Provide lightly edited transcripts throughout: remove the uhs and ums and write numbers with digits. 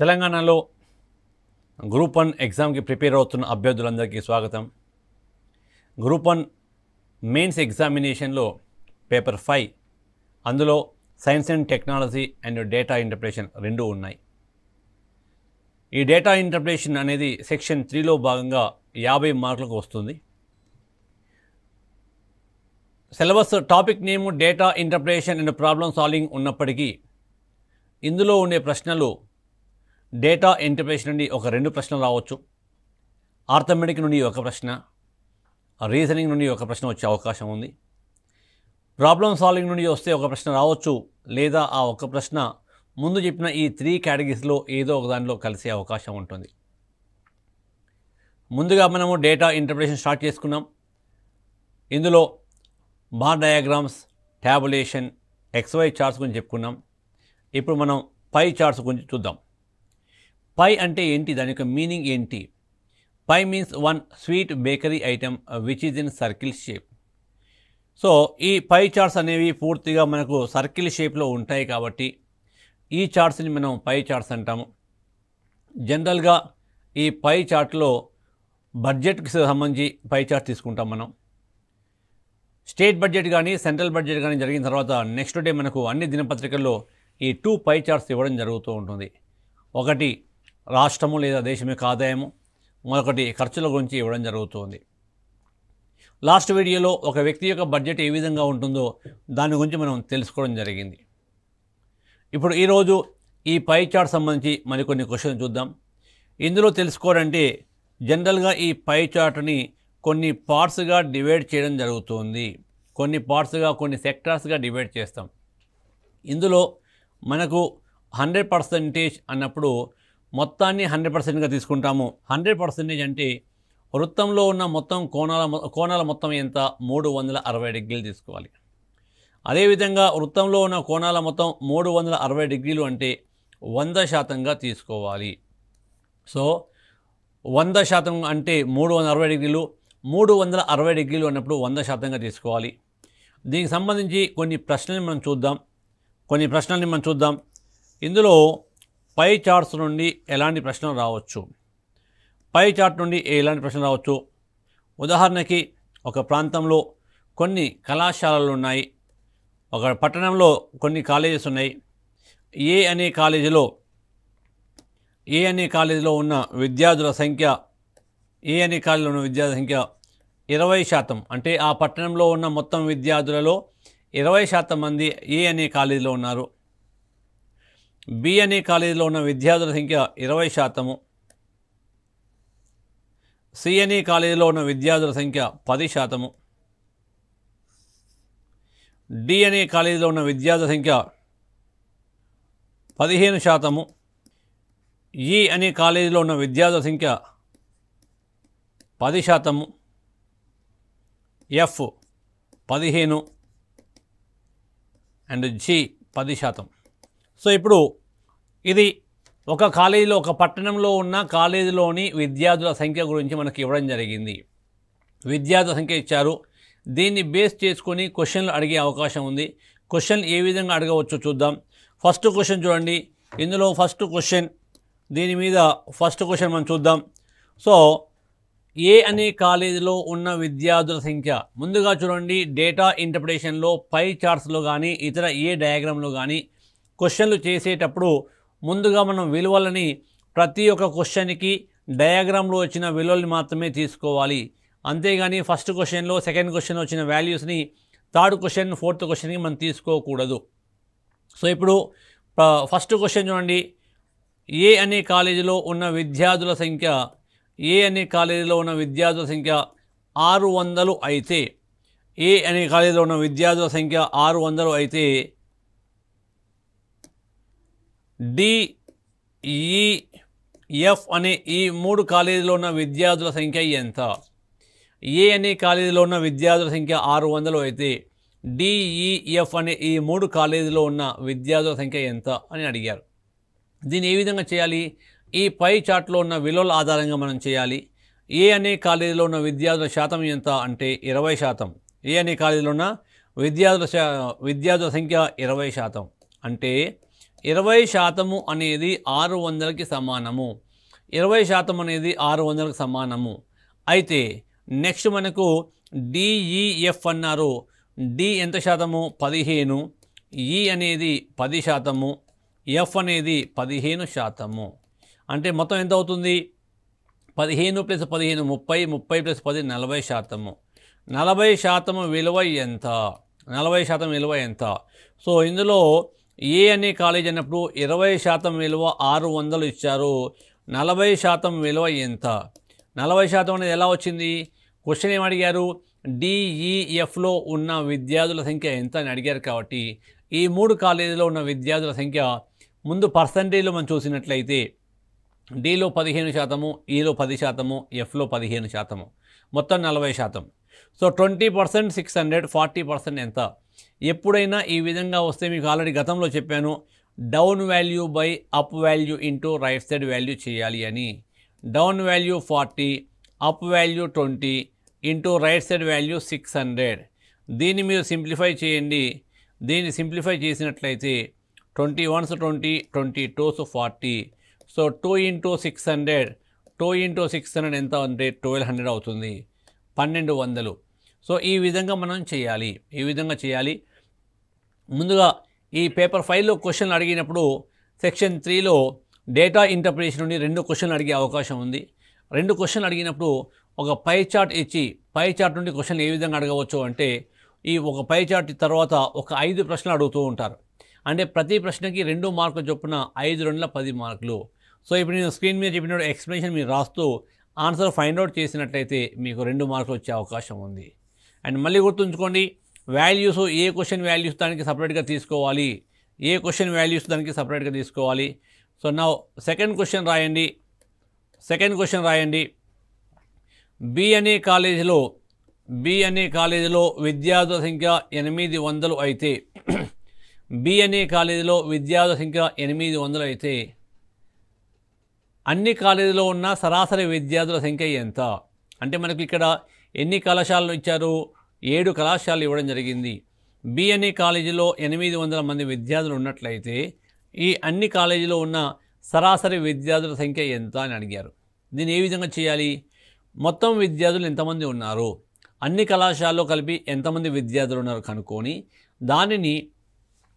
తెలంగాణలో గ్రూప్ 1 ఎగ్జామ్కి ప్రిపేర్ అవుతున్న అభ్యర్థులందరికీ స్వాగతం. గ్రూప్ 1 మెయిన్స్ ఎగ్జామినేషన్లో పేపర్ 5 అందులో science and technology and data interpretation రెండు ఉన్నాయి. ఈ డేటా ఇంటర్ప్రిటేషన్ అనేది సెక్షన్ 3లో భాగంగా 50 మార్కులకు వస్తుంది. Syllabus topic name data interpretation and problem solving ఉన్నప్పటికీ ఇందులో ఉండే ప్రశ్నలు డేటా ఇంటర్ప్రిటేషన్ నుండి ఒక 2 ప్రశ్నలు రావచ్చు, ఆర్థమెటిక్ నుండి ఒక ప్రశ్న, రీజనింగ్ నుండి ఒక ప్రశ్న వచ్చే అవకాశం ఉంది. ప్రాబ్లమ్ సాల్వింగ్ నుండి వస్తే ఒక ప్రశ్న రావచ్చు, లేదా ఆ ఒక ప్రశ్న ముందు చెప్పిన ఈ 3 కేటగిరీస్లో ఏదో ఒక దానిలో కలిసే అవకాశం ఉంటుంది. ముందుగా మనము డేటా ఇంటర్ప్రిటేషన్ స్టార్ట్ చేసుకున్నాం. ఇందులో bar diagrams, tabulation, XY charts గురించి చెప్పుకున్నాం. ఇప్పుడు మనం పై చార్ట్స్ గురించి చూద్దాం. పై అంటే ఏంటి, దాని యొక్క మీనింగ్ ఏంటి? Pie means one sweet bakery item which is in circle shape. So ఈ పై చార్ట్స్ అనేవి పూర్తిగా మనకు సర్కిల్ షేప్లో ఉంటాయి కాబట్టి ఈ చార్ట్స్ని మనం పై చార్ట్స్ అంటాము. జనరల్గా ఈ పై చార్ట్లో బడ్జెట్కి సంబంధించి పై చార్ట్ తీసుకుంటాం మనం. స్టేట్ బడ్జెట్ కానీ సెంట్రల్ బడ్జెట్ కానీ జరిగిన తర్వాత నెక్స్ట్ డే మనకు అన్ని దినపత్రికల్లో ఈ 2 పై చార్ట్స్ ఇవ్వడం జరుగుతూ ఉంటుంది. ఒకటి రాష్ట్రము లేదా దేశం యొక్క ఆదాయము, మరొకటి ఖర్చుల గురించి ఇవ్వడం జరుగుతుంది. లాస్ట్ వీడియోలో ఒక వ్యక్తి యొక్క బడ్జెట్ ఏ విధంగా ఉంటుందో దాని గురించి మనం తెలుసుకోవడం జరిగింది. ఇప్పుడు ఈరోజు ఈ పై చార్ట్ సంబంధించి మరికొన్ని క్వశ్చన్ చూద్దాం. ఇందులో తెలుసుకోవాలంటే జనరల్గా ఈ పై చార్ట్ని కొన్ని పార్ట్స్గా డివైడ్ చేయడం జరుగుతుంది. కొన్ని పార్ట్స్గా, కొన్ని సెక్టార్స్గా డివైడ్ చేస్తాం. ఇందులో మనకు 100% అన్నప్పుడు మొత్తాన్ని 100%గా తీసుకుంటాము. 100% అంటే వృత్తంలో ఉన్న మొత్తం కోణాల మొత్తం ఎంత? 360 డిగ్రీలు తీసుకోవాలి. అదేవిధంగా వృత్తంలో ఉన్న కోణాల మొత్తం 360 డిగ్రీలు అంటే 100%గా తీసుకోవాలి. సో 100% అంటే 360 డిగ్రీలు, 360 డిగ్రీలు అన్నప్పుడు 100%గా తీసుకోవాలి. దీనికి సంబంధించి కొన్ని ప్రశ్నల్ని మనం చూద్దాం. ఇందులో పై చార్ట్స్ నుండి ఎలాంటి ప్రశ్నలు రావచ్చు? పై చార్ట్ నుండి ఎలాంటి ప్రశ్నలు రావచ్చు? ఉదాహరణకి ఒక ప్రాంతంలో కొన్ని కళాశాలలు ఉన్నాయి, ఒక పట్టణంలో కొన్ని కాలేజెస్ ఉన్నాయి. ఏ అనే కాలేజీలో ఉన్న విద్యార్థుల సంఖ్య 20%. అంటే ఆ పట్టణంలో ఉన్న మొత్తం విద్యార్థులలో 20% మంది ఏ అనే కాలేజీలో ఉన్నారు. బి అనే కాలేజీలో ఉన్న విద్యార్థుల సంఖ్య 20%, సి అనే కాలేజీలో ఉన్న విద్యార్థుల సంఖ్య 10%, డి అనే కాలేజీలో ఉన్న విద్యార్థుల సంఖ్య 15%, ఈ అనే కాలేజీలో ఉన్న విద్యార్థుల సంఖ్య 10%, ఎఫ్ 15 అండ్ జి 10%. సో ఇప్పుడు ఇది ఒక కాలేజీలో, ఒక పట్టణంలో ఉన్న కాలేజీలోని విద్యార్థుల సంఖ్య గురించి మనకి ఇవ్వడం జరిగింది. విద్యార్థుల సంఖ్య ఇచ్చారు. దీన్ని బేస్ చేసుకొని క్వశ్చన్లు అడిగే అవకాశం ఉంది. క్వశ్చన్ ఏ విధంగా అడగవచ్చో చూద్దాం. ఫస్ట్ క్వశ్చన్ చూడండి. ఇందులో ఫస్ట్ క్వశ్చన్ మనం చూద్దాం. సో ఏ అనే కాలేజీలో ఉన్న విద్యార్థుల సంఖ్య ముందుగా చూడండి. డేటా ఇంటర్ప్రిటేషన్లో పై చార్ట్స్లో కానీ ఇతర ఏ డయాగ్రామ్లో కానీ క్వశ్చన్లు చేసేటప్పుడు ముందుగా మనం విలువలని ప్రతి ఒక్క క్వశ్చన్కి డయాగ్రామ్లో వచ్చిన విలువల్ని మాత్రమే తీసుకోవాలి. అంతేగాని ఫస్ట్ క్వశ్చన్లో, సెకండ్ క్వశ్చన్లో వచ్చిన వాల్యూస్ని థర్డ్ క్వశ్చన్, ఫోర్త్ క్వశ్చన్కి మనం తీసుకోకూడదు. సో ఇప్పుడు ఫస్ట్ క్వశ్చన్ చూడండి. ఏ అనే కాలేజీలో ఉన్న విద్యార్థుల సంఖ్య 600 అయితే, ఏ అనే కాలేజీలో ఉన్న విద్యార్థుల సంఖ్య 600 అయితే డిఈఎఫ్ అనే ఈ 3 కాలేజీలో ఉన్న విద్యార్థుల సంఖ్య ఎంత? ఏ అనే కాలేజీలో ఉన్న విద్యార్థుల సంఖ్య 600 అయితే డిఈఎఫ్ అనే ఈ 3 కాలేజీలో ఉన్న విద్యార్థుల సంఖ్య ఎంత అని అడిగారు. దీన్ని ఏ విధంగా చేయాలి? ఈ పై చార్ట్లో ఉన్న విలువల ఆధారంగా మనం చేయాలి. ఏ అనే కాలేజీలో ఉన్న విద్యార్థుల శాతం ఎంత అంటే 20%. ఏ అనే కాలేజీలో ఉన్న విద్యార్థుల సంఖ్య 20%. అంటే 20% అనేది 600కి సమానము. 20% అనేది 600కి సమానము. అయితే నెక్స్ట్ మనకు డిఈఎఫ్ అన్నారు. డి ఎంత శాతము? 15. ఈ అనేది 10%, ఎఫ్ అనేది 15%. అంటే మొత్తం ఎంత అవుతుంది? 15 + 15 30, 30 + 10 40%. 40% విలువ ఎంత? 40% విలువ ఎంత? సో ఇందులో ఏ అనే కాలేజ్ అన్నప్పుడు 20% విలువ 600 ఇచ్చారు. 40% విలువ ఎంత? 40% అనేది ఎలా వచ్చింది? క్వశ్చన్ ఏం అడిగారు? డిఈఎఫ్లో ఉన్న విద్యార్థుల సంఖ్య ఎంత అని అడిగారు. కాబట్టి ఈ 3 కాలేజీలో ఉన్న విద్యార్థుల సంఖ్య ముందు పర్సంటేజ్లో మనం చూసినట్లయితే డిలో 15%, ఈలో 10%, ఎఫ్లో 15%, మొత్తం 40%. సో 20% 600, 40% ఎంత? ఎప్పుడైనా ఈ విధంగా వస్తే మీకు ఆల్రెడీ గతంలో చెప్పాను, down value by up value into right side value చేయాలి అని. Down value 40, up value 20 into right side value 600. దీన్ని మీరు సింప్లిఫై చేయండి. దీన్ని సింప్లిఫై చేసినట్లయితే 20 1s 20, 20 2s 40. సో 2 × 600, 2 × 600 ఎంత అంటే 1200 అవుతుంది, 1200. సో ఈ విధంగా మనం చేయాలి. ఈ విధంగా చేయాలి. ముందుగా ఈ పేపర్ 5లో క్వశ్చన్లు అడిగినప్పుడు సెక్షన్ 3లో డేటా ఇంటర్ప్రిటేషన్ నుండి 2 క్వశ్చన్లు అడిగే అవకాశం ఉంది. 2 క్వశ్చన్లు అడిగినప్పుడు ఒక పై చార్ట్ ఇచ్చి, పై చార్ట్ నుండి క్వశ్చన్లు ఏ విధంగా అడగవచ్చు అంటే, ఈ ఒక పై చార్ట్ తర్వాత ఒక 5 ప్రశ్నలు అడుగుతూ ఉంటారు. అంటే ప్రతి ప్రశ్నకి 2 మార్కులు చొప్పున 5 2 10 మార్కులు. సో ఇప్పుడు నేను స్క్రీన్ మీద చెప్పిన ఎక్స్ప్లెనేషన్ మీరు రాస్తూ ఆన్సర్ ఫైండ్ అవుట్ చేసినట్లయితే మీకు 2 మార్కులు వచ్చే అవకాశం ఉంది. అండ్ మళ్ళీ గుర్తుంచుకోండి, వాల్యూస్ ఏ క్వశ్చన్ వాల్యూస్ దానికి సపరేట్గా తీసుకోవాలి, ఏ క్వశ్చన్ వాల్యూస్ దానికి సపరేట్గా తీసుకోవాలి. సో నా సెకండ్ క్వశ్చన్ రాయండి. సెకండ్ క్వశ్చన్ రాయండి. బి అనే కాలేజీలో విద్యార్థుల సంఖ్య 800 అయితే, బి అనే కాలేజీలో విద్యార్థుల సంఖ్య 800 అయితే అన్ని కాలేజీలో ఉన్న సరాసరి విద్యార్థుల సంఖ్య ఎంత? అంటే మనకు ఇక్కడ ఎన్ని కళాశాలలు ఇచ్చారు? 7 కళాశాలలు ఇవ్వడం జరిగింది. బి అనే కాలేజీలో 800 మంది విద్యార్థులు ఉన్నట్లయితే ఈ అన్ని కాలేజీలో ఉన్న సరాసరి విద్యార్థుల సంఖ్య ఎంత అని అడిగారు. దీన్ని ఏ విధంగా చేయాలి? మొత్తం విద్యార్థులు ఎంతమంది ఉన్నారు, అన్ని కళాశాలలో కలిపి ఎంతమంది విద్యార్థులు ఉన్నారు కనుక్కొని దానిని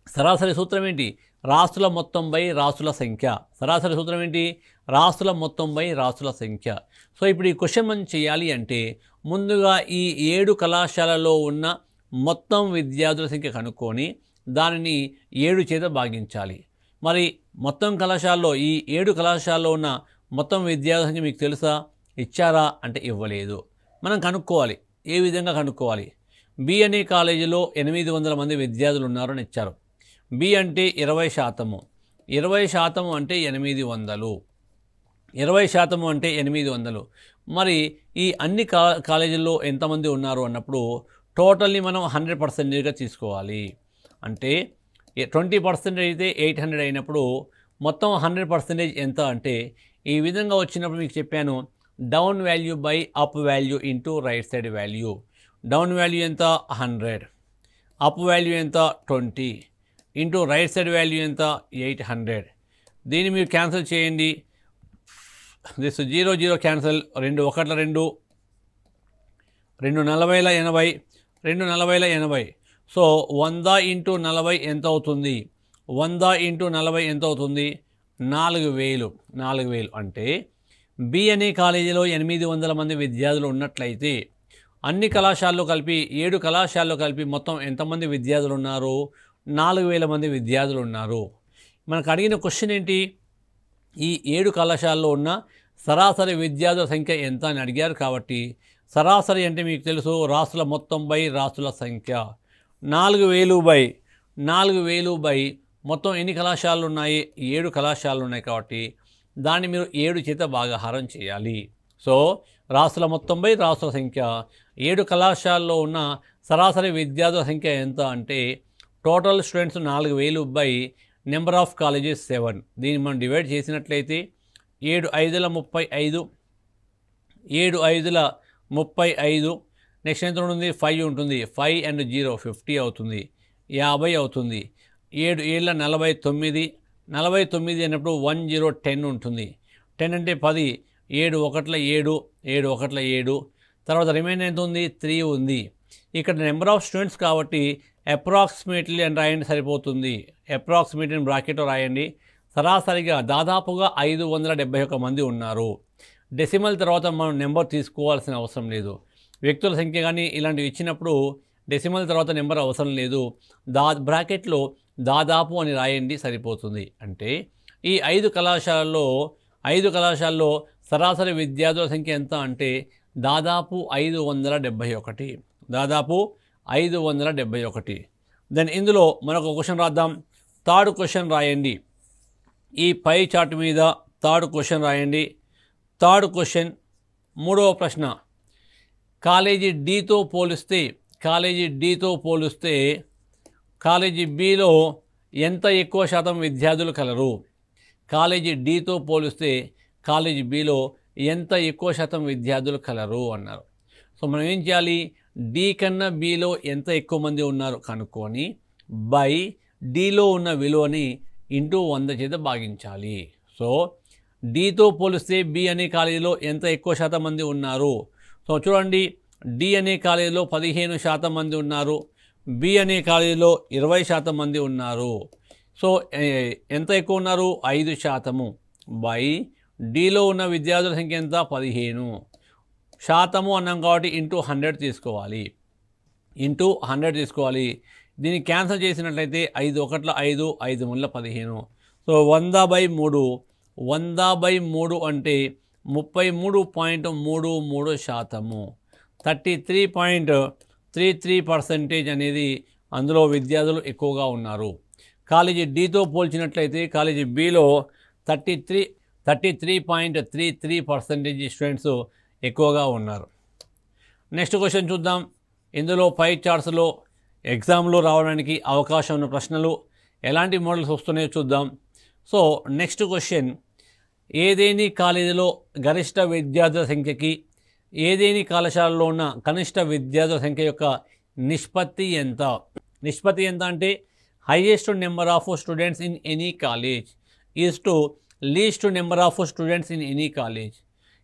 సరాసరి సూత్రం ఏంటి? రాష్ట్రాల మొత్తం బై రాష్ట్రాల సంఖ్య. సరాసరి సూత్రం ఏంటి? రాష్ట్రాల మొత్తం బై రాష్ట్రాల సంఖ్య. సో ఇప్పుడు ఈ క్వశ్చన్ మనం చేయాలి అంటే ముందుగా ఈ 7 కళాశాలలో ఉన్న మొత్తం విద్యార్థుల సంఖ్య కనుక్కొని దానిని 7 చేత భాగించాలి. మరి మొత్తం కళాశాలలో ఈ 7 కళాశాలలో ఉన్న మొత్తం విద్యార్థుల సంఖ్య మీకు తెలుసా? ఇచ్చారా అంటే ఇవ్వలేదు. మనం కనుక్కోవాలి. ఏ విధంగా కనుక్కోవాలి? బి అనే కాలేజీలో 800 మంది విద్యార్థులు ఉన్నారని ఇచ్చారు. బి అంటే 20%, 20% అంటే 800, 20% అంటే 800. మరి ఈ అన్ని కాలేజీల్లో ఎంతమంది ఉన్నారు అన్నప్పుడు టోటల్ని మనం 100%గా తీసుకోవాలి. అంటే 20% అయితే 800 అయినప్పుడు మొత్తం 100% ఎంత అంటే ఈ విధంగా వచ్చినప్పుడు మీకు చెప్పాను, down value by up value into right side value. Down value ఎంత? 100, అప్ వాల్యూ ఎంత? 20 ఇంటూ రైట్ సైడ్ వాల్యూ ఎంత? 800. దీన్ని మీరు క్యాన్సిల్ చేయండి. This 0 0 cancel. 2 1 2, 2 40 80, 2 40 80. సో 100 × 40 ఎంత అవుతుంది? 100 × 40 ఎంత అవుతుంది? 4000. 4000 అంటే బి అనే కాలేజీలో 800 మంది విద్యార్థులు ఉన్నట్లయితే అన్ని కళాశాలలో కలిపి 7 కళాశాలలో కలిపి మొత్తం ఎంతమంది విద్యార్థులు ఉన్నారు? 4000 మంది విద్యార్థులు ఉన్నారు. మనకు అడిగిన క్వశ్చన్ ఏంటి? ఈ 7 కళాశాలలో ఉన్న సరాసరి విద్యార్థుల సంఖ్య ఎంత అని అడిగారు. కాబట్టి సరాసరి అంటే మీకు తెలుసు, రాష్ట్రాల మొత్తం బై రాష్ట్రాల సంఖ్య. 4000 బై మొత్తం ఎన్ని కళాశాలలు ఉన్నాయి? 7 కళాశాలలు ఉన్నాయి. కాబట్టి దాన్ని మీరు 7 చేత భాగాహారం చేయాలి. సో రాష్ట్రాల మొత్తం బై రాష్ట్రాల సంఖ్య. 7 కళాశాలలో ఉన్న సరాసరి విద్యార్థుల సంఖ్య ఎంత అంటే total students 4000 by number of colleges 7. దీన్ని మనం డివైడ్ చేసినట్లయితే 7 5ల 35, 7 5ల 35. నెక్స్ట్ ఎంత ఉంటుంది? 5 ఉంటుంది. 5 and 0 50 అవుతుంది, 50 అవుతుంది. 7 7ల 49, 49 అన్నప్పుడు 1010 ఉంటుంది. 10 అంటే 10, 7 ఒకట్ల 7, 7 ఒకట్ల 7. తర్వాత రిమైండర్ ఎంత ఉంది? 3 ఉంది. ఇక్కడ నెంబర్ ఆఫ్ స్టూడెంట్స్ కాబట్టి అప్రాక్సిమేట్లీ అని రాయండి సరిపోతుంది. అప్రాక్సిమేట్లీ బ్రాకెట్లో రాయండి. సరాసరిగా దాదాపుగా 571 మంది ఉన్నారు. డెసిమల్ తర్వాత మనం నెంబర్ తీసుకోవాల్సిన అవసరం లేదు. వ్యక్తుల సంఖ్య కానీ ఇలాంటివి ఇచ్చినప్పుడు డెసిమల్ తర్వాత నెంబర్ అవసరం లేదు. బ్రాకెట్లో దాదాపు అని రాయండి సరిపోతుంది. అంటే ఈ 5 కళాశాలలో సరాసరి విద్యార్థుల సంఖ్య ఎంత అంటే దాదాపు 571. దాదాపు 571. దెన్ ఇందులో మనకు క్వశ్చన్ రాద్దాం. థర్డ్ క్వశ్చన్ రాయండి. ఈ పై చార్ట్ మీద థర్డ్ క్వశ్చన్ రాయండి. థర్డ్ క్వశ్చన్, మూడవ ప్రశ్న. కాలేజీ డితో పోలిస్తే కాలేజీ బిలో ఎంత ఎక్కువ శాతం విద్యార్థులు కలరు? కాలేజీ డితో పోలిస్తే కాలేజీ బిలో ఎంత ఎక్కువ శాతం విద్యార్థులు కలరు అన్నారు. సో మనం ఏం చేయాలి? డి కన్నా బిలో ఎంత ఎక్కువ మంది ఉన్నారు కనుక్కొని బై డిలో ఉన్న విలువని ఇంటూ 100 చేత భాగించాలి. సో డితో పోలిస్తే బి అనే కాలేజీలో ఎంత ఎక్కువ శాతం మంది ఉన్నారు? సో చూడండి, డి అనే కాలేజీలో 15% మంది ఉన్నారు. బి అనే కాలేజీలో 20% మంది ఉన్నారు. సో ఎంత ఎక్కువ ఉన్నారు? 5% బై డిలో ఉన్న విద్యార్థుల సంఖ్య ఎంత? 15 శాతము అన్నాం కాబట్టి ఇంటూ 100 తీసుకోవాలి. దీన్ని క్యాన్సిల్ చేసినట్లయితే 5 ఒకట్ల 5, 5 ముళ్ళ 15. సో 100/3 అంటే 33.33%. 33.33% అనేది అందులో విద్యార్థులు ఎక్కువగా ఉన్నారు. కాలేజీ డితో పోల్చినట్లయితే కాలేజీ బిలో 33.33% స్టూడెంట్స్ ఎక్కువగా ఉన్నారు. నెక్స్ట్ క్వశ్చన్ చూద్దాం. ఇందులో పై చార్ట్స్లో ఎగ్జామ్లో రావడానికి అవకాశం ఉన్న ప్రశ్నలు ఎలాంటి మోడల్స్ వస్తున్నాయో చూద్దాం. సో నెక్స్ట్ క్వశ్చన్, ఏదేని కాలేజీలో గరిష్ట విద్యార్థుల సంఖ్యకి ఏదేని కళాశాలలో ఉన్న కనిష్ట విద్యార్థుల సంఖ్య యొక్క నిష్పత్తి ఎంత? నిష్పత్తి ఎంత అంటే highest number of students in any college is to least number of students in any college.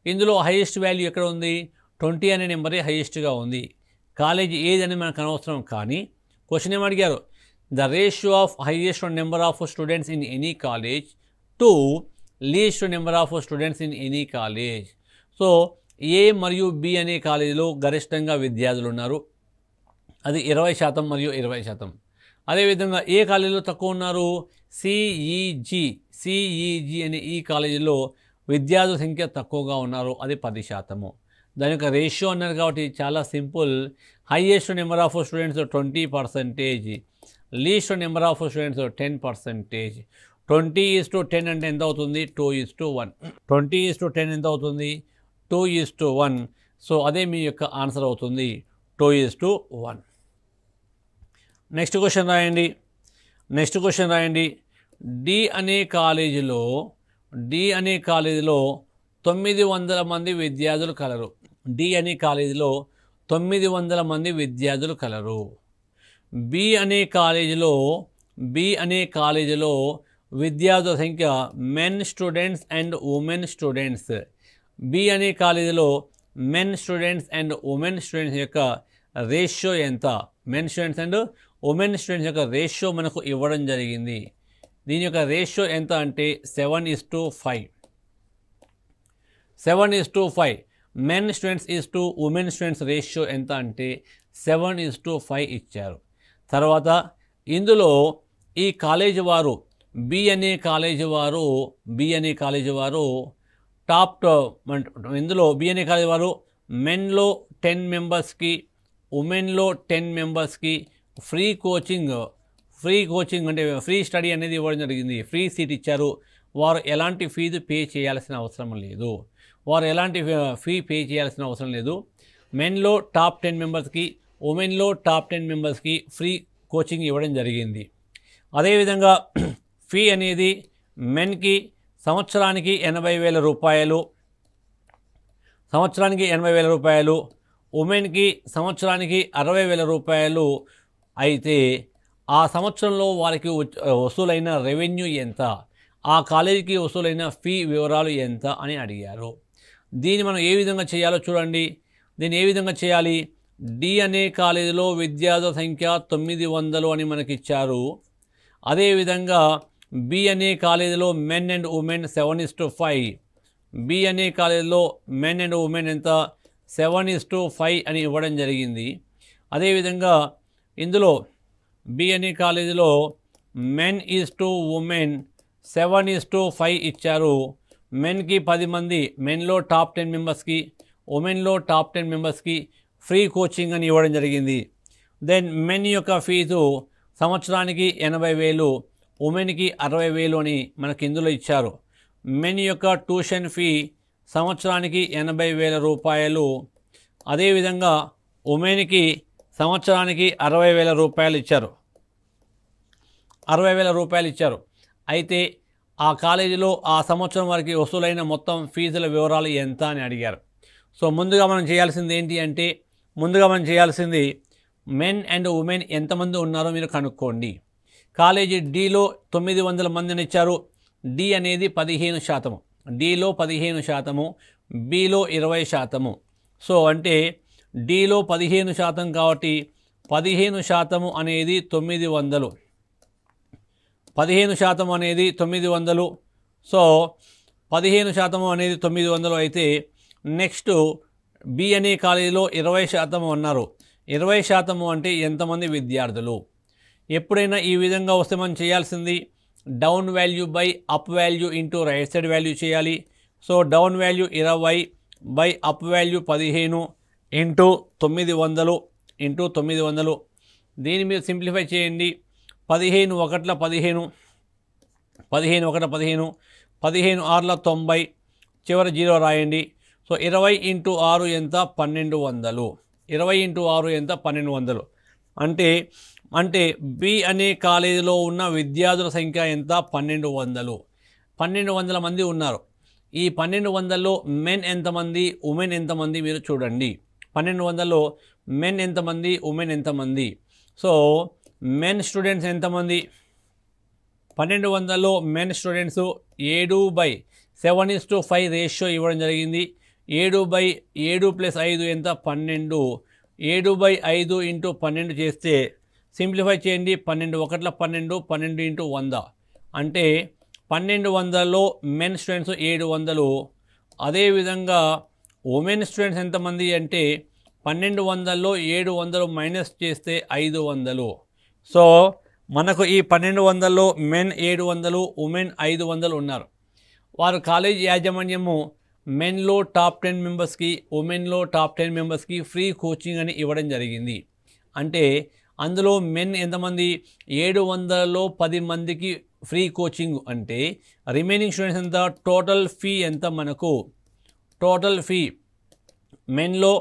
ఇందులో హైయెస్ట్ వాల్యూ ఎక్కడ ఉంది? 20 అనే నెంబరే హైయెస్ట్గా ఉంది. కాలేజ్ ఏది అని మనకు అనవసరం. కానీ క్వశ్చన్ ఏమడిగారు? The ratio of highest number of students in any college to least number of students in any college. So A మరియు బి అనే కాలేజీలో గరిష్టంగా విద్యార్థులు ఉన్నారు, అది 20% మరియు 20%. అదేవిధంగా ఏ కాలేజీలో తక్కువ ఉన్నారు? సిఈజీ అనే ఈ కాలేజీలో విద్యార్థుల సంఖ్య తక్కువగా ఉన్నారు, అది 10%. దాని యొక్క రేషియో అన్నారు కాబట్టి చాలా simple. Highest number of students 20%, least number of students 10%. 20:10 అంటే ఎంత అవుతుంది? 2:1. 20:10 ఎంత అవుతుంది? 2:1. సో అదే మీ యొక్క ఆన్సర్ అవుతుంది, 2:1. నెక్స్ట్ క్వశ్చన్ రాయండి. డి అనే కాలేజీలో 900 మంది విద్యార్థులు కలరు. డి అనే కాలేజీలో 900 మంది విద్యార్థులు కలరు. బి అనే కాలేజీలో విద్యార్థుల సంఖ్య men students and women students. B అనే కాలేజీలో men students and women students యొక్క రేషియో ఎంత? Men students and women students యొక్క రేషియో మనకు ఇవ్వడం జరిగింది. దీని యొక్క రేషియో ఎంత అంటే 7:5. 7:5. Men students is to women students ratio ఎంత అంటే 7:5 ఇచ్చారు. తర్వాత ఇందులో ఈ కాలేజీ వారు బి అనే కాలేజీ వారు ఇందులో బి అనే కాలేజీ వారు మెన్లో 10 మెంబర్స్కి, ఉమెన్లో 10 మెంబర్స్కి ఫ్రీ కోచింగ్ అంటే ఫ్రీ స్టడీ అనేది ఇవ్వడం జరిగింది. ఫ్రీ సీట్ ఇచ్చారు. వారు ఎలాంటి ఫీజు పే చేయాల్సిన అవసరం లేదు. మెన్లో టాప్ 10 మెంబర్స్కి, ఉమెన్లో టాప్ 10 మెంబర్స్కి ఫ్రీ కోచింగ్ ఇవ్వడం జరిగింది. అదేవిధంగా ఫీ అనేది మెన్కి సంవత్సరానికి 80,000 రూపాయలు, ఉమెన్కి సంవత్సరానికి 60,000 రూపాయలు. అయితే ఆ సంవత్సరంలో వారికి వసూలైన రెవెన్యూ ఎంత? ఆ కాలేజీకి వసూలైన ఫీ వివరాలు ఎంత అని అడిగారు. దీన్ని మనం ఏ విధంగా చేయాలో చూడండి. దీన్ని ఏ విధంగా చేయాలి? డి అనే కాలేజీలో విద్యార్థుల సంఖ్య 900 అని మనకి ఇచ్చారు. అదేవిధంగా బి అనే కాలేజీలో మెన్ అండ్ ఉమెన్ 7:5. బి అనే కాలేజీలో మెన్ అండ్ ఉమెన్ ఎంత? 7:5 అని ఇవ్వడం జరిగింది. అదేవిధంగా ఇందులో బి అనే కాలేజీలో మెన్ ఈజ్ టు ఉమెన్ 7:5 ఇచ్చారు. మెన్కి 10 మంది, మెన్లో టాప్ 10 మెంబర్స్కి, ఉమెన్లో టాప్ 10 మెంబర్స్కి ఫ్రీ కోచింగ్ అని ఇవ్వడం జరిగింది. దెన్ మెన్ యొక్క ఫీజు సంవత్సరానికి 80,000, ఉమెన్కి 60,000 అని మనకి ఇందులో ఇచ్చారు. మెన్ యొక్క ట్యూషన్ ఫీ సంవత్సరానికి 80,000 రూపాయలు. అదేవిధంగా ఉమెన్కి సంవత్సరానికి 60,000 రూపాయలు ఇచ్చారు. 60,000 రూపాయలు ఇచ్చారు. అయితే ఆ కాలేజీలో ఆ సంవత్సరం వరకు వసూలైన మొత్తం ఫీజుల వివరాలు ఎంత అని అడిగారు. సో ముందుగా మనం చేయాల్సింది ఏంటి అంటే, మెన్ అండ్ ఉమెన్ ఎంతమంది ఉన్నారో మీరు కనుక్కోండి. కాలేజీ డిలో 900 మందిని ఇచ్చారు. డి అనేది 15%, డిలో 15%, బిలో 20%. సో అంటే డిలో 15% కాబట్టి 15% అనేది 900. 15% అనేది 900. సో 15% అనేది 900 అయితే నెక్స్ట్ బి అనే కాలేజీలో 20% అన్నారు. 20% అంటే ఎంతమంది విద్యార్థులు? ఎప్పుడైనా ఈ విధంగా వస్తే మనం చేయాల్సింది down value by up value into right side value చేయాలి. So down value 20 by up value 15 into 900 into 900. దీన్ని మీరు సింప్లిఫై చేయండి. 15 1 15, 15 1 15, 15 6 90, చివరి 0 రాయండి. సో 20 ఇంటూ 6 ఎంత? 1200. 20 ఇంటూ 6 ఎంత? 1200. అంటే బి అనే కాలేజీలో ఉన్న విద్యార్థుల సంఖ్య ఎంత? 1200. 1200 మంది ఉన్నారు. ఈ 1200లో మెన్ ఎంతమంది, ఉమెన్ ఎంతమంది మీరు చూడండి. 1200లో మెన్ ఎంతమంది, ఉమెన్ ఎంతమంది? సో మెన్ స్టూడెంట్స్ ఎంతమంది? 1200లో మెన్ స్టూడెంట్స్ 7/7:5 రేషియో ఇవ్వడం జరిగింది. 7/7 + 5 ఎంత? 12. 7/5 ఇంటూ 12 చేస్తే సింప్లిఫై చేయండి. 12 1 12, 12 ఇంటూ 100 అంటే 1200లో మెన్ స్టూడెంట్స్ 700. అదేవిధంగా ఉమెన్ స్టూడెంట్స్ ఎంతమంది అంటే 1200లో 700 మైనస్ చేస్తే 500. సో మనకు ఈ 1200లో మెన్ 700, ఉమెన్ 500 ఉన్నారు. వారు కాలేజ్ యాజమాన్యము మెన్లో టాప్ 10 మెంబర్స్కి, ఉమెన్లో టాప్ 10 మెంబర్స్కి ఫ్రీ కోచింగ్ అని ఇవ్వడం జరిగింది. అంటే అందులో మెన్ ఎంతమంది? 700లో 10 మందికి ఫ్రీ కోచింగ్ అంటే రిమైనింగ్ స్టూడెంట్స్ ఎంత? టోటల్ ఫీ ఎంత మనకు? టోటల్ ఫీ మెన్లో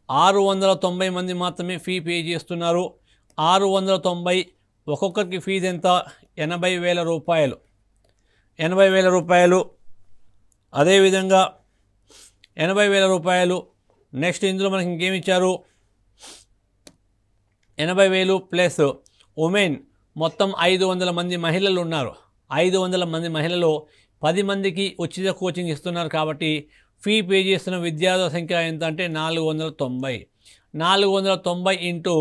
690 మంది మాత్రమే ఫీ పే చేస్తున్నారు. 690 ఒక్కొక్కరికి ఫీజు ఎంత? 80,000 రూపాయలు. 80,000 రూపాయలు. అదేవిధంగా 80,000 రూపాయలు. నెక్స్ట్ ఇందులో మనకి ఇంకేమి ఇచ్చారు? 80,000 ప్లస్ ఉమెన్ మొత్తం 500 మంది మహిళలు ఉన్నారు. 500 మంది మహిళలు 10 మందికి ఉచిత కోచింగ్ ఇస్తున్నారు కాబట్టి ఫీ పే చేస్తున్న విద్యార్థుల సంఖ్య ఎంత అంటే 490. 490 ఇంటూ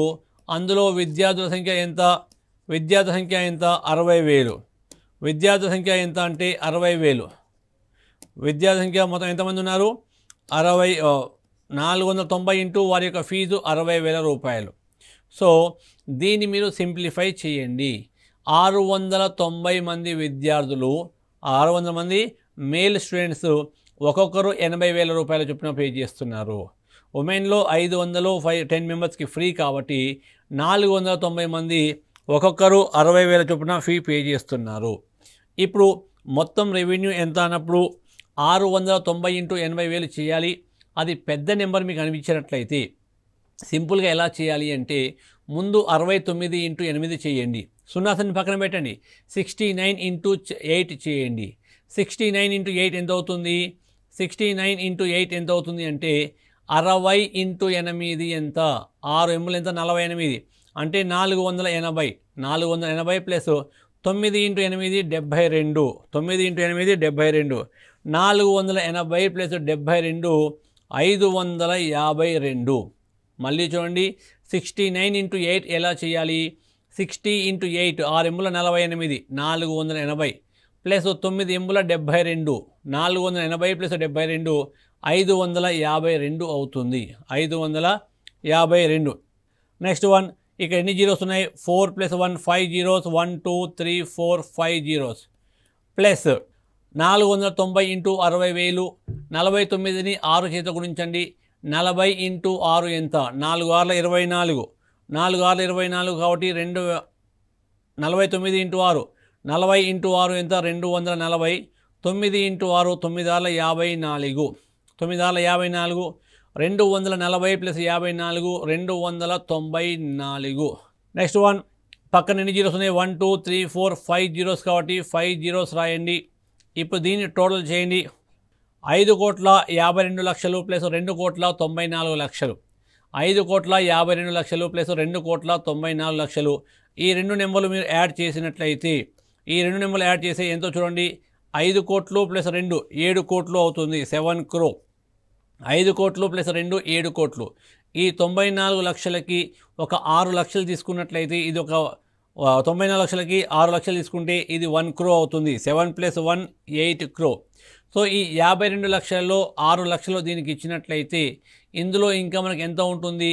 అందులో విద్యార్థుల సంఖ్య ఎంత? 60,000. విద్యార్థుల సంఖ్య ఎంత అంటే 60,000. విద్యార్థుల సంఖ్య మొత్తం ఎంతమంది ఉన్నారు? 490 ఇంటూ వారి యొక్క ఫీజు 60,000 రూపాయలు. సో దీన్ని మీరు సింప్లిఫై చేయండి. 690 మంది విద్యార్థులు, 600 మంది మేల్ స్టూడెంట్స్ ఒక్కొక్కరు 80,000 రూపాయల చొప్పున పే చేస్తున్నారు. ఉమెన్లో 500 10 మెంబర్స్కి ఫ్రీ కాబట్టి 490 మంది ఒక్కొక్కరు 60,000 చొప్పున ఫీ పే చేస్తున్నారు. ఇప్పుడు మొత్తం రెవెన్యూ ఎంత అన్నప్పుడు 690 ఇంటూ 80,000 చేయాలి. అది పెద్ద నెంబర్ మీకు అనిపించినట్లయితే సింపుల్గా ఎలా చేయాలి అంటే ముందు 69 ఇంటూ 8 చేయండి. 0 పక్కన పెట్టండి. 69 ఇంటూ 8 చేయండి. 69 ఇంటూ 8 ఎంత అవుతుంది? 69 ఇంటూ 8 ఎంత అవుతుంది అంటే 60 ఇంటూ 8 ఎంత? 6 ఎమ్ములు ఎంత? 48 అంటే 480. 480 ప్లస్ 9 × 8 72, 9 × 8 72, 480 ప్లస్ 72 552. మళ్ళీ చూడండి 69 × 8 ఎలా చేయాలి? 60 × 8 6 ఎముల 48 480 ప్లస్ 9 ఎముల 72 480 ప్లస్ 72 552 అవుతుంది. 552. నెక్స్ట్ వన్, ఇక్కడ ఎన్ని జీరోస్ ఉన్నాయి? 4 + 1 5 జీరోస్, 1 2 3 4 5 జీరోస్ ప్లస్ 490 × 60,000. 49ని 6 చేత గుణించండి. 40 × 6 ఎంత? 4 × 6 24, 4 × 6 24 కాబట్టి 49 × 6, 40 × 6 ఎంత? 240. 9 × 6 9 × 6 54, 9 × 6 54, 240 ప్లస్ 54 294. నెక్స్ట్ వన్, పక్కన ఎన్ని జీరోస్ ఉన్నాయి? 1 2 3 4 5 జీరోస్ కాబట్టి 5 జీరోస్ రాయండి. ఇప్పుడు దీన్ని టోటల్ చేయండి. 5,52,00,000 ప్లస్ 2,94,00,000. 5,52,00,000 ప్లస్ 2,94,00,000. ఈ రెండు నెంబర్లు మీరు యాడ్ చేసినట్లయితే, ఈ రెండు నెంబర్లు యాడ్ చేస్తే ఎంతో చూడండి. 5 కోట్లు ప్లస్ 2 7 కోట్లు అవుతుంది. 7 crore. 5 కోట్లు ప్లస్ 2 7 కోట్లు. ఈ 94 లక్షలకి ఒక 6 లక్షలు తీసుకున్నట్లయితే ఇది ఒక 94 లక్షలకి 6 లక్షలు తీసుకుంటే ఇది 1 crore అవుతుంది. 7 + 1 8 crore. సో ఈ 52 లక్షలలో 6 లక్షలు దీనికి ఇచ్చినట్లయితే ఇందులో ఇంకా మనకి ఎంత ఉంటుంది?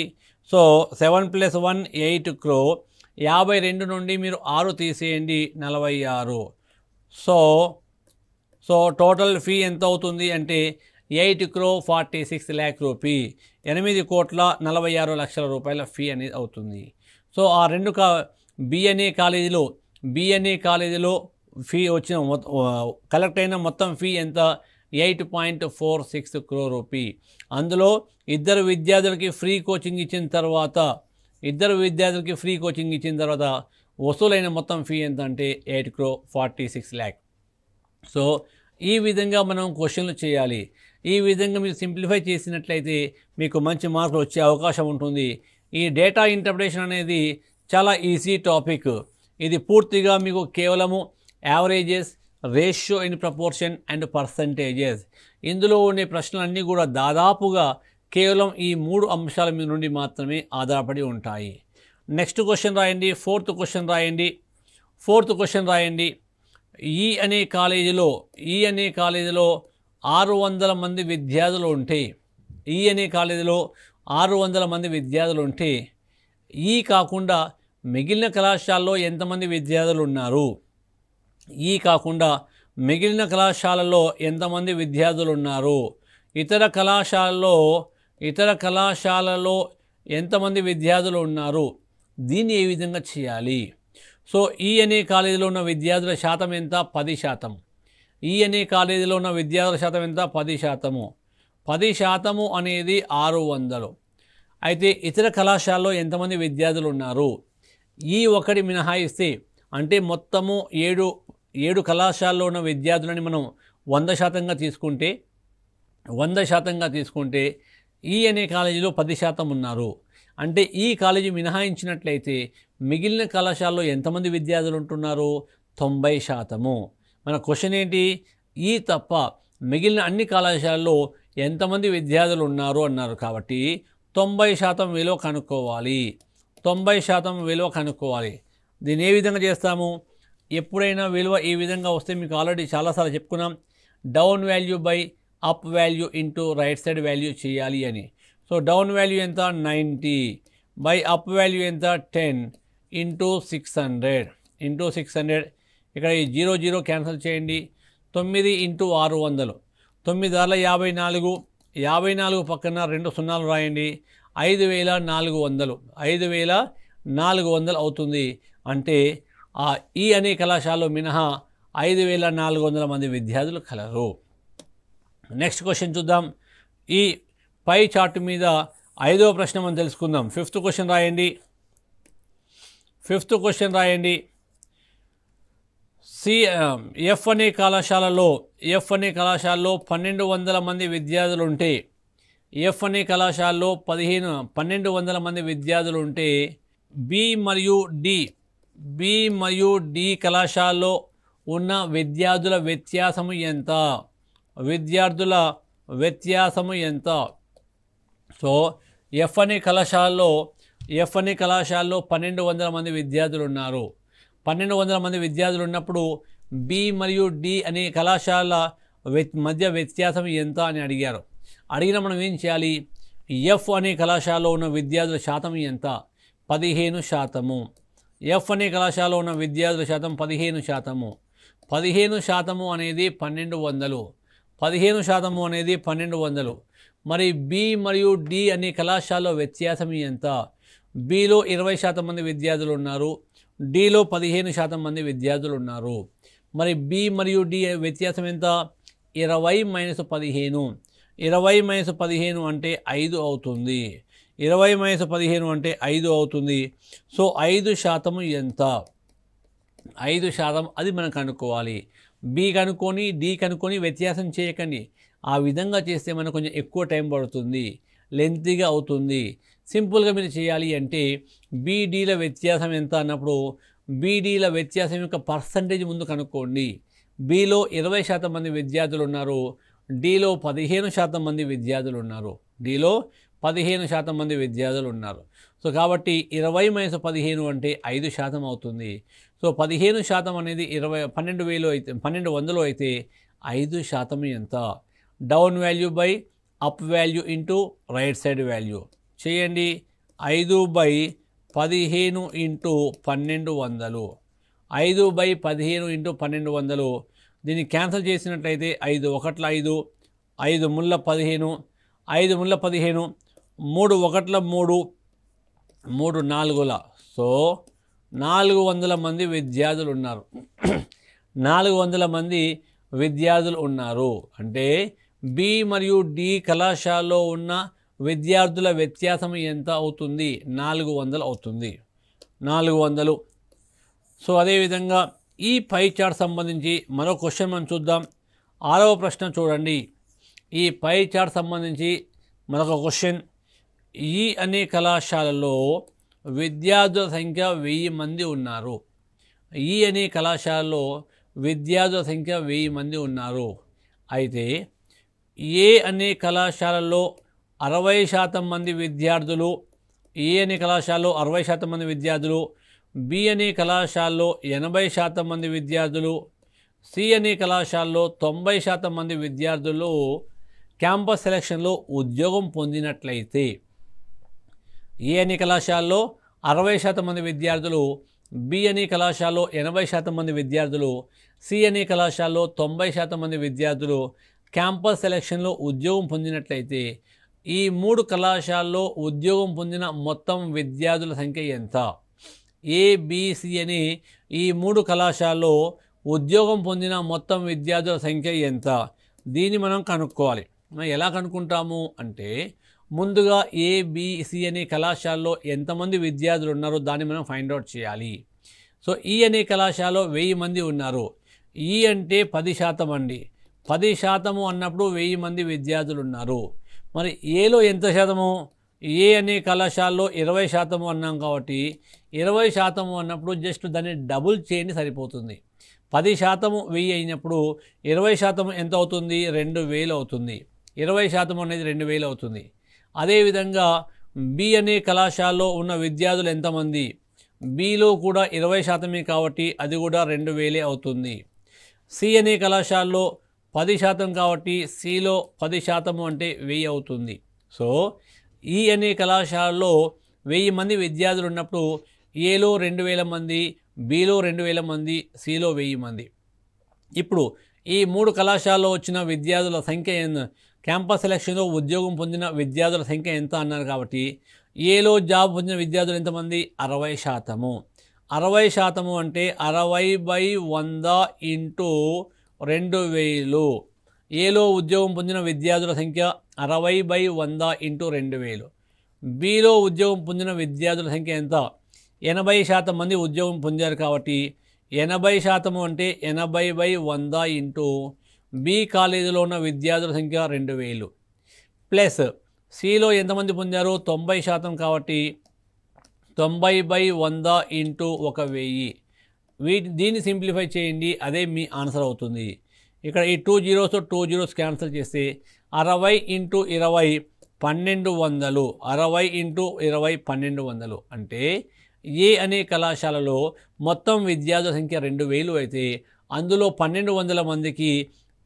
So 7 + 1 8 crore. 52 నుండి మీరు 6 తీసేయండి 46. సో టోటల్ ఫీ ఎంత అవుతుంది అంటే 8,46,00,000 రూపీ. 8,46,00,000 రూపాయల ఫీ అనేది అవుతుంది. సో ఆ రెండు బిఎన్ఏ కాలేజీలో ఫీ వచ్చిన కలెక్ట్ అయిన మొత్తం ఫీ ఎంత? 8.46 crore రూపీ. అందులో ఇద్దరు విద్యార్థులకి ఫ్రీ కోచింగ్ ఇచ్చిన తర్వాత వసూలైన మొత్తం ఫీ ఎంత అంటే 8,46,00,000. సో ఈ విధంగా మనం క్వశ్చన్లు చేయాలి. ఈ విధంగా మీరు సింప్లిఫై చేసినట్లయితే మీకు మంచి మార్కులు వచ్చే అవకాశం ఉంటుంది. ఈ డేటా ఇంటర్ప్రిటేషన్ అనేది చాలా ఈజీ టాపిక్. ఇది పూర్తిగా మీకు కేవలము averages, ratio in proportion and percentages, ఇందులో ఉండే ప్రశ్నలన్నీ కూడా దాదాపుగా కేవలం ఈ 3 అంశాల మీద నుండి మాత్రమే ఆధారపడి ఉంటాయి. నెక్స్ట్ క్వశ్చన్ రాయండి. ఫోర్త్ క్వశ్చన్ రాయండి. ఈ అనే కాలేజీలో 600 మంది విద్యార్థులు ఉంటే ఈ కాకుండా మిగిలిన కళాశాలలో ఎంతమంది విద్యార్థులు ఉన్నారు? ఇతర కళాశాలలో ఎంతమంది విద్యార్థులు ఉన్నారు? దీన్ని ఏ విధంగా చేయాలి? సో ఈ అనే కాలేజీలో ఉన్న విద్యార్థుల శాతం ఎంత? 10%. ఈ అనే కాలేజీలో ఉన్న విద్యార్థుల శాతం ఎంత? 10%. 10% అనేది 600. అయితే ఇతర కళాశాలలో ఎంతమంది విద్యార్థులు ఉన్నారు? ఈ ఒకటి మినహాయిస్తే అంటే మొత్తము 7 కళాశాలలో ఉన్న విద్యార్థులని మనం 100%గా తీసుకుంటే ఈ అనే కాలేజీలో 10% ఉన్నారు. అంటే ఈ కాలేజీ మినహాయించినట్లయితే మిగిలిన కళాశాలలో ఎంతమంది విద్యార్థులు ఉంటున్నారు? 90%. మన క్వశ్చన్ ఏంటి? ఈ తప్ప మిగిలిన అన్ని కళాశాలలో ఎంతమంది విద్యార్థులు ఉన్నారు అన్నారు. కాబట్టి 90% విలువ కనుక్కోవాలి. దీన్ని ఏ విధంగా చేస్తాము? ఎప్పుడైనా విలువ ఈ విధంగా వస్తే మీకు ఆల్రెడీ చాలాసార్లు చెప్పుకున్నాం. Down value by up value into right side value చేయాలి అని. సో డౌన్ వాల్యూ ఎంత? 90 బై అప్ వాల్యూ ఎంత? 10 ఇంటూ 600. ఇక్కడ ఈ 0 క్యాన్సిల్ చేయండి. 9 × 600. 9 × 54. 54 పక్కన 2 సున్నాలు రాయండి. 5,400 అవుతుంది. అంటే ఈ అనే కళాశాలలో మినహా 5,400 మంది విద్యార్థులు కలరు. నెక్స్ట్ క్వశ్చన్ చూద్దాం. ఈ పై చార్ట్ మీద 5వ ప్రశ్న మనం తెలుసుకుందాం. ఫిఫ్త్ క్వశ్చన్ రాయండి. ఎఫ్ అనే కళాశాలలో 1,200 మంది విద్యార్థులు ఉంటే ఎఫ్ అనే కళాశాలలో 1,200 మంది విద్యార్థులు ఉంటే బి మరియు బి మరియు డి కళాశాలలో ఉన్న విద్యార్థుల వ్యత్యాసము ఎంత? విద్యార్థుల వ్యత్యాసము ఎంత? సో ఎఫ్ అనే కళాశాలలో 1200 మంది విద్యార్థులు ఉన్నారు. 1200 మంది విద్యార్థులు ఉన్నప్పుడు బి మరియు డి అనే కళాశాల మధ్య వ్యత్యాసం ఎంత అని అడిగారు. అడిగిన మనం ఏం చేయాలి? ఎఫ్ అనే కళాశాలలో ఉన్న విద్యార్థుల శాతం ఎంత? 15%. ఎఫ్ అనే కళాశాలలో ఉన్న విద్యార్థుల శాతం 15%. 15% అనేది 1200. 15% అనేది 1200. మరి బి మరియు డి అనే కళాశాలలో వ్యత్యాసం ఎంత? బిలో 20% మంది విద్యార్థులు ఉన్నారు, డిలో 15% మంది విద్యార్థులు ఉన్నారు. మరి బి మరియు డి వ్యత్యాసం ఎంత? 20 - 15. 20 - 15 అంటే 5 అవుతుంది. 20 - 15 అంటే 5 అవుతుంది. సో 5% ఎంత? 5% అది మనం కనుక్కోవాలి. బి కనుక్కొని డి కనుక్కొని వ్యత్యాసం చేయకండి. ఆ విధంగా చేస్తే మనకు కొంచెం ఎక్కువ టైం పడుతుంది, లెంతీగా అవుతుంది. సింపుల్గా మీరు చేయాలి అంటే బీడీల వ్యత్యాసం ఎంత అన్నప్పుడు బీడీల వ్యత్యాసం యొక్క పర్సంటేజ్ ముందు కనుక్కోండి. బిలో 20% మంది విద్యార్థులు ఉన్నారు, డిలో 15% మంది విద్యార్థులు ఉన్నారు. డిలో 15% మంది విద్యార్థులు ఉన్నారు. సో కాబట్టి 20 - 15 అంటే 5% అవుతుంది. సో 15% అనేది 12,000 అయితే 1200 అయితే 5% ఎంత? Down value by up value into right side value చేయండి. 5/15 ఇంటూ 1200. 5/15 ఇంటూ 1200. దీన్ని క్యాన్సిల్ చేసినట్లయితే 5 1 5, 5 ముళ్ళ 15, 5 ముళ్ళ 15, 3 1 3, 3 4. సో 400 మంది విద్యార్థులు ఉన్నారు. 400 మంది విద్యార్థులు ఉన్నారు అంటే బి మరియు డి కళాశాలలో ఉన్న విద్యార్థుల వ్యత్యాసం ఎంత అవుతుంది? 400 అవుతుంది. 400. సో అదేవిధంగా ఈ పై చార్ట్ సంబంధించి మరో క్వశ్చన్ మనం చూద్దాం. 6వ ప్రశ్న చూడండి. ఈ పై చార్ట్ సంబంధించి మరొక క్వశ్చన్. ఈ అనే కళాశాలలో విద్యార్థుల సంఖ్య 1000 మంది ఉన్నారు. ఈ అనే కళాశాలలో విద్యార్థుల సంఖ్య 1000 మంది ఉన్నారు. అయితే ఏ అనే కళాశాలలో 60% మంది విద్యార్థులు, ఏ అనే కళాశాలలో 60% మంది విద్యార్థులు, బి అనే కళాశాలలో 80% మంది విద్యార్థులు, సి అనే కళాశాలలో 90% మంది విద్యార్థులు క్యాంపస్ సెలక్షన్లో ఉద్యోగం పొందినట్లయితే, ఏ అనే కళాశాలలో 60% మంది విద్యార్థులు, బి అనే కళాశాలలో 80% మంది విద్యార్థులు, సి అనే కళాశాలలో 90% మంది విద్యార్థులు క్యాంపస్ సెలక్షన్లో ఉద్యోగం పొందినట్లయితే ఈ 3 కళాశాలలో ఉద్యోగం పొందిన మొత్తం విద్యార్థుల సంఖ్య ఎంత? ఏబిసి అని ఈ 3 కళాశాలలో ఉద్యోగం పొందిన మొత్తం విద్యార్థుల సంఖ్య ఎంత? దీన్ని మనం కనుక్కోవాలి. ఎలా కనుక్కుంటాము అంటే ముందుగా ఏబిసి అనే కళాశాలలో ఎంతమంది విద్యార్థులు ఉన్నారో దాన్ని మనం ఫైండ్ అవుట్ చేయాలి. సో ఈ అనే కళాశాలలో 1000 మంది ఉన్నారు. ఈ అంటే 10% అండి. 10% అన్నప్పుడు 1000 మంది విద్యార్థులు ఉన్నారు. మరి ఏలో ఎంత శాతము? ఏ అనే కళాశాలలో 20% అన్నాం కాబట్టి 20% అన్నప్పుడు జస్ట్ దాన్ని డబుల్ చేయండి సరిపోతుంది. 10% 1000 అయినప్పుడు 20% ఎంత అవుతుంది? 2000 అవుతుంది. 20% అనేది 2000 అవుతుంది. అదేవిధంగా బి అనే కళాశాలలో ఉన్న విద్యార్థులు ఎంతమంది? బిలో కూడా 20% కాబట్టి అది కూడా 2000 అవుతుంది. సి అనే కళాశాలలో 10% కాబట్టి సిలో 10% అంటే 1000 అవుతుంది. సో ఈ అనే కళాశాలలో 1000 మంది విద్యార్థులు ఉన్నప్పుడు ఏలో 2000 మంది, బిలో 2000 మంది, సిలో 1000 మంది. ఇప్పుడు ఈ 3 కళాశాలలో వచ్చిన విద్యార్థుల సంఖ్య క్యాంపస్ సెలక్షన్లో ఉద్యోగం పొందిన విద్యార్థుల సంఖ్య ఎంత అన్నారు కాబట్టి ఏలో జాబ్ పొందిన విద్యార్థులు ఎంతమంది? 60%. 60% అంటే 60/100 ఇంటూ 2000. ఏలో ఉద్యోగం పొందిన విద్యార్థుల సంఖ్య 60/100 ఇంటూ 2000. బిలో ఉద్యోగం పొందిన విద్యార్థుల సంఖ్య ఎంత? 80% మంది ఉద్యోగం పొందారు కాబట్టి 80% అంటే 80/100 ఇంటూ బి కాలేజీలో ఉన్న విద్యార్థుల సంఖ్య 2000 ప్లస్ సిలో ఎంతమంది పొందారు? 90% కాబట్టి 90/100 ఇంటూ 1000 దీన్ని సింప్లిఫై చేయండి, అదే మీ ఆన్సర్ అవుతుంది. ఇక్కడ ఈ 2 zeros 2 zeros క్యాన్సిల్ చేస్తే 60 ఇంటూ 20 1200, 60 ఇంటూ 20 1200. అంటే ఏ అనే కళాశాలలో మొత్తం విద్యార్థుల సంఖ్య 2000 అయితే అందులో 1200 మందికి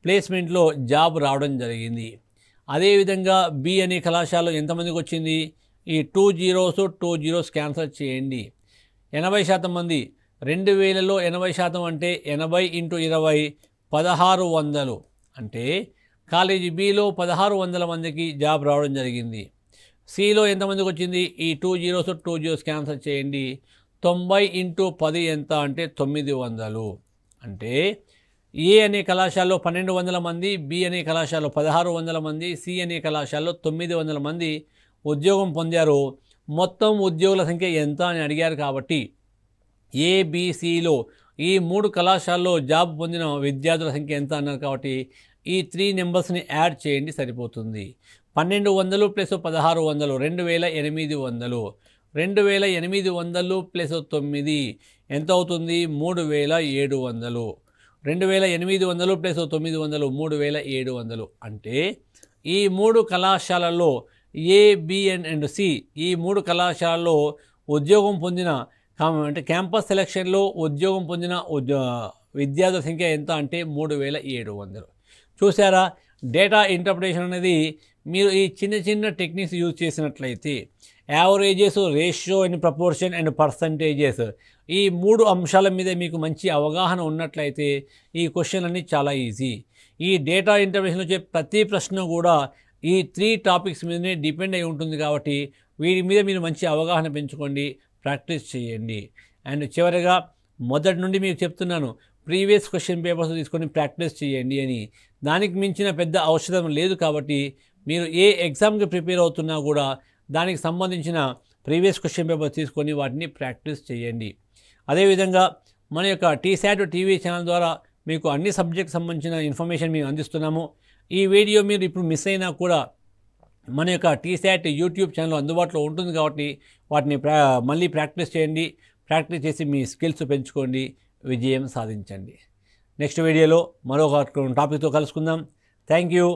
ప్లేస్మెంట్లో జాబ్ రావడం జరిగింది. అదేవిధంగా బి అనే కళాశాలలో ఎంతమందికి వచ్చింది? ఈ 2 zeros క్యాన్సిల్ చేయండి. 80% మంది, 2000లో 80% అంటే 80 ఇంటూ 20 1600. అంటే కాలేజీ బిలో 1600 మందికి జాబ్ రావడం జరిగింది. సిలో ఎంతమందికి వచ్చింది? ఈ 2 zeros క్యాన్సిల్ చేయండి. 90 ఇంటూ 10 ఎంత అంటే 900. అంటే ఏ అనే కళాశాలలో 1200 మంది, బి అనే కళాశాలలో 1600 మంది, సి అనే కళాశాలలో 900 మంది ఉద్యోగం పొందారు. మొత్తం ఉద్యోగుల సంఖ్య ఎంత అని అడిగారు కాబట్టి ఏబిసిలో ఈ 3 కళాశాలలో జాబ్ పొందిన విద్యార్థుల సంఖ్య ఎంత అన్నారు కాబట్టి ఈ 3 నెంబర్స్ని యాడ్ చేయండి, సరిపోతుంది. 1200 ప్లస్ 1600 2800. 2800 ప్లస్ 9 ఎంత అవుతుంది? 3700. 2800 ప్లస్ 900 3700. అంటే ఈ 3 కళాశాలల్లో ఏ, బి అండ్ సి ఈ 3 కళాశాలల్లో ఉద్యోగం పొందిన అంటే క్యాంపస్ సెలక్షన్లో ఉద్యోగం పొందిన విద్యార్థుల సంఖ్య ఎంత అంటే 3700. చూసారా? డేటా ఇంటర్ప్రిటేషన్ అనేది మీరు ఈ చిన్న చిన్న టెక్నిక్స్ యూజ్ చేసినట్లయితే averages, ratio and proportion and percentages ఈ 3 అంశాల మీద మీకు మంచి అవగాహన ఉన్నట్లయితే ఈ క్వశ్చన్ అన్నీ చాలా ఈజీ. ఈ డేటా ఇంటర్ప్రిటేషన్ వచ్చే ప్రతి ప్రశ్న కూడా ఈ 3 టాపిక్స్ మీదనే డిపెండ్ అయి ఉంటుంది కాబట్టి వీటి మీద మీరు మంచి అవగాహన పెంచుకోండి, ప్రాక్టీస్ చేయండి. అండ్ చివరిగా మొదటి నుండి మీకు చెప్తున్నాను, ప్రీవియస్ క్వశ్చన్ పేపర్స్ తీసుకొని ప్రాక్టీస్ చేయండి అని. దానికి మించిన పెద్ద ఔషధం లేదు కాబట్టి మీరు ఏ ఎగ్జామ్కి ప్రిపేర్ అవుతున్నా కూడా దానికి సంబంధించిన ప్రీవియస్ క్వశ్చన్ పేపర్స్ తీసుకొని వాటిని ప్రాక్టీస్ చేయండి. అదేవిధంగా మన యొక్క టీశాట్ టీవీ ఛానల్ ద్వారా మీకు అన్ని సబ్జెక్ట్ సంబంధించిన ఇన్ఫర్మేషన్ మేము అందిస్తున్నాము. ఈ వీడియో మీరు ఇప్పుడు మిస్ అయినా కూడా మన యొక్క టీశాట్ యూట్యూబ్ ఛానల్ అందుబాటులో ఉంటుంది కాబట్టి వాటిని మళ్ళీ ప్రాక్టీస్ చేయండి. ప్రాక్టీస్ చేసి మీ స్కిల్స్ పెంచుకోండి, విజయం సాధించండి. నెక్స్ట్ వీడియోలో మరొక టాపిక్తో కలుసుకుందాం. Thank you.